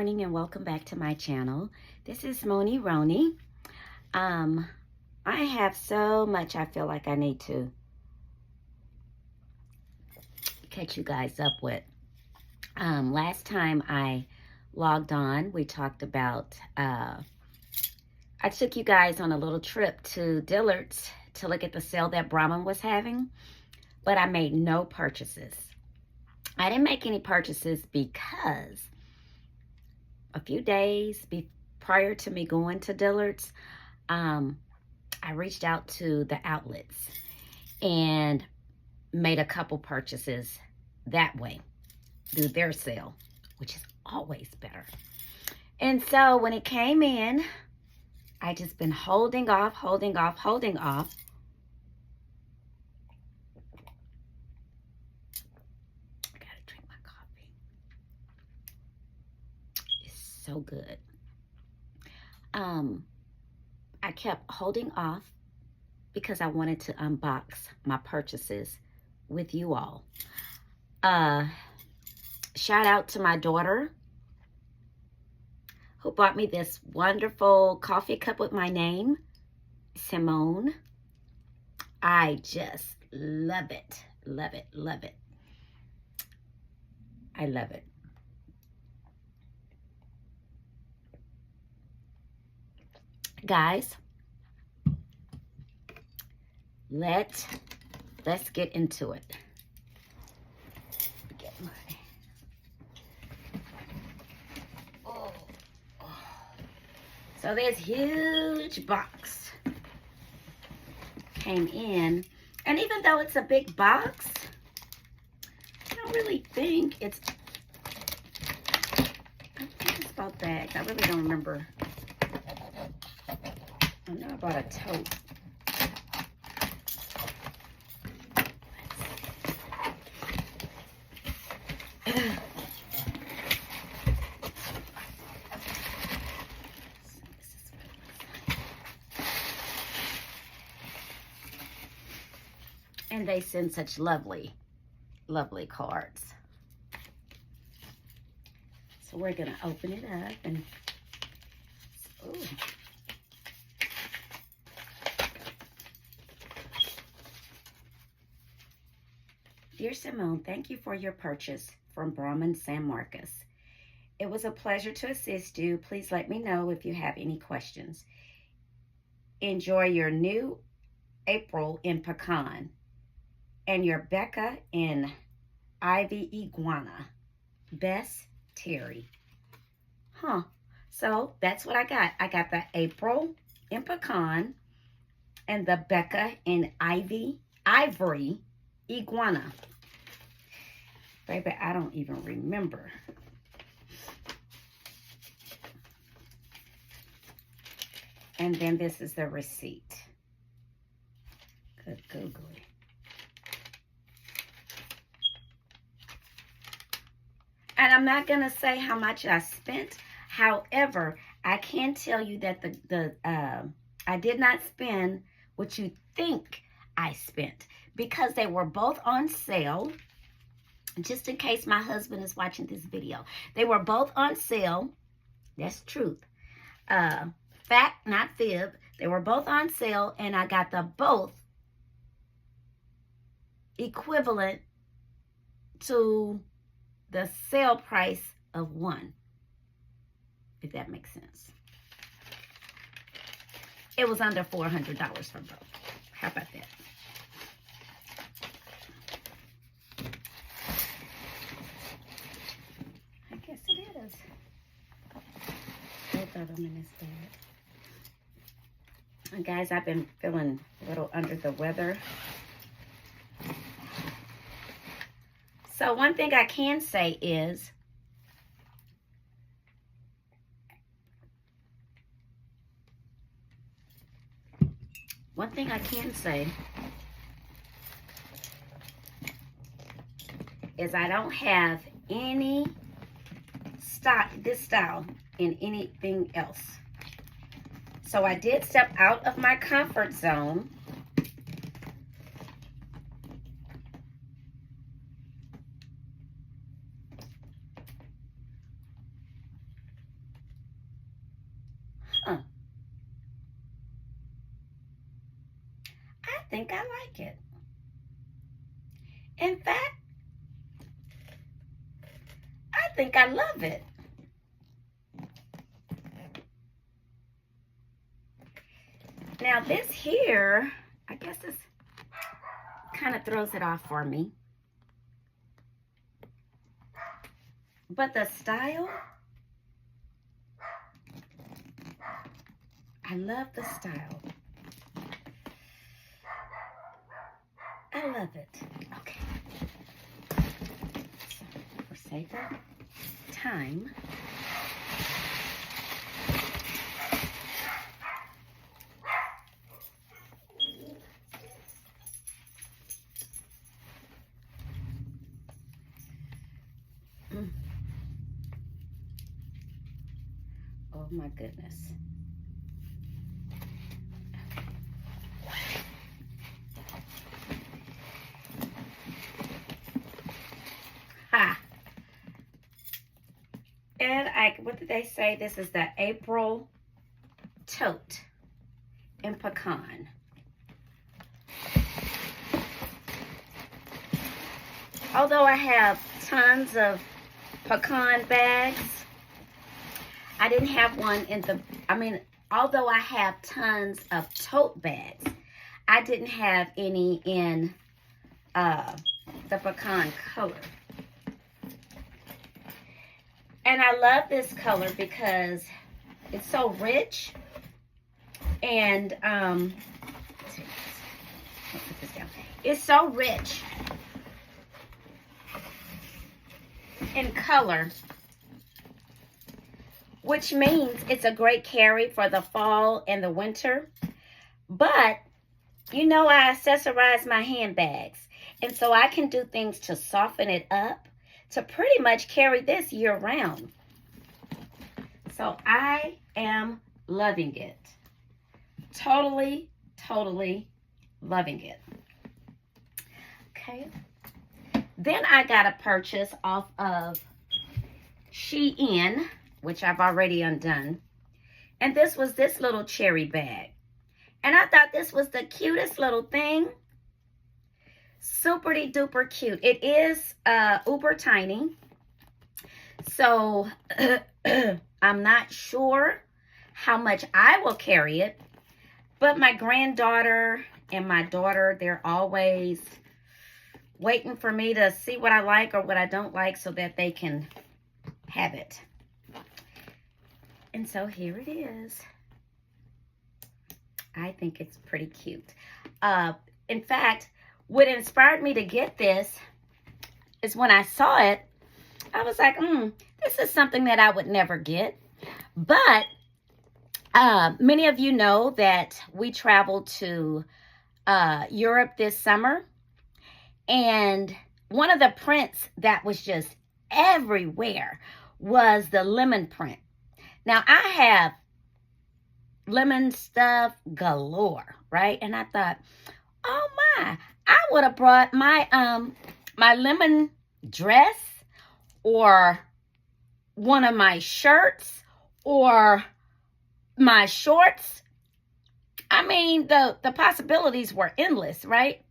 morning and welcome back to my channel. This is Moni Roni. I have so much I feel like I need to catch you guys up with. Last time I logged on, we talked about, I took you guys on a little trip to Dillard's to look at the sale that Brahmin was having, but I made no purchases. I didn't make any purchases because a few days prior to me going to Dillard's, I reached out to the outlets and made a couple purchases that way through their sale, which is always better. And so when it came in, I just been holding off. So good. I kept holding off because I wanted to unbox my purchases with you all. Shout out to my daughter who bought me this wonderful coffee cup with my name, Simone. I just love it. Love it. I love it. Guys, let's get into it. Get my So this huge box came in, and even though it's a big box, I don't really think it's, I think it's about bags. I really don't remember. I know I bought a tote. And they send such lovely cards. So we're gonna open it up and, ooh. Dear Simone, thank you for your purchase from Brahmin, San Marcos. It was a pleasure to assist you. Please let me know if you have any questions. Enjoy your new April in pecan and your Becca in ivy iguana. Best, Terry. So that's what I got. I got the April in pecan and the Becca in ivory iguana. Baby, I don't even remember. And then this is the receipt. Good googly. And I'm not going to say how much I spent. However, I can tell you that I did not spend what you think I spent, because they were both on sale. Just in case my husband is watching this video, they were both on sale. That's truth. Fact, not fib. They were both on sale, and I got the both equivalent to the sale price of one, if that makes sense. It was under $400 for both. How about that? I guess it is. Both of them in this bag. And guys, I've been feeling a little under the weather. So one thing I can say is, I don't have any this style in anything else. So I did step out of my comfort zone. think I like it. In fact, I think I love it. Now this here, I guess this kind of throws it off for me. But the style, I love the style. I love it. Okay. So for sake of time, oh my goodness. Ha. And what did they say? This is the April tote in pecan. Although I have tons of pecan bags, I didn't have one in the, although I have tons of tote bags, I didn't have any in the pecan color. And I love this color because it's so rich. And let's put this down. It's so rich in color, which means it's a great carry for the fall and the winter. But you know, I accessorize my handbags, and so I can do things to soften it up to pretty much carry this year round. So I am loving it. Totally, totally loving it. Okay. Then I got a purchase off of Shein, which I've already undone. And this was this little cherry bag. And I thought this was the cutest little thing. Super duper cute. It is uber tiny. So I'm not sure how much I will carry it. But my granddaughter and my daughter, they're always waiting for me to see what I like or what I don't like so that they can have it. And so here it is. I think it's pretty cute. In fact, what inspired me to get this is when I saw it, I was like, this is something that I would never get. But many of you know that we traveled to Europe this summer. And one of the prints that was just everywhere was the lemon print. Now, I have lemon stuff galore, right? And I thought, oh my, I would have brought my my lemon dress or one of my shirts or my shorts. I mean, the possibilities were endless, right?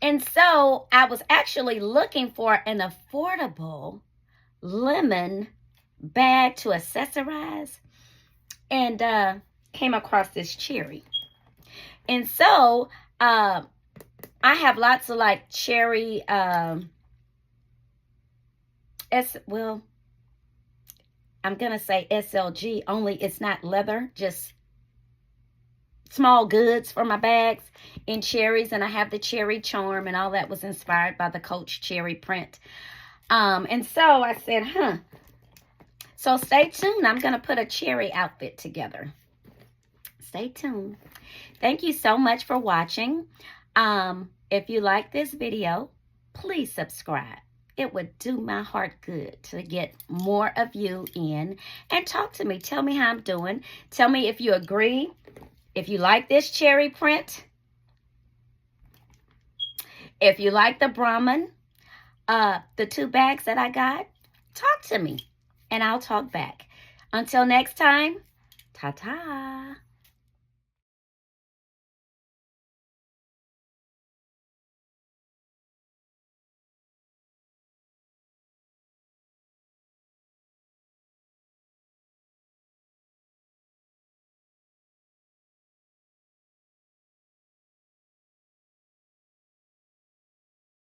And so I was actually looking for an affordable lemon bag to accessorize, and came across this cherry. And so I have lots of like cherry, I'm gonna say SLG, only it's not leather, just small goods for my bags in cherries. And I have the cherry charm, and all that was inspired by the Coach cherry print. And so I said, so stay tuned. I'm going to put a cherry outfit together. Stay tuned. Thank you so much for watching. If you like this video, please subscribe. It would do my heart good to get more of you in and talk to me. Tell me how I'm doing. Tell me if you agree. If you like this cherry print. If you like the Brahmin, the 2 bags that I got, talk to me and I'll talk back. Until next time, ta-ta.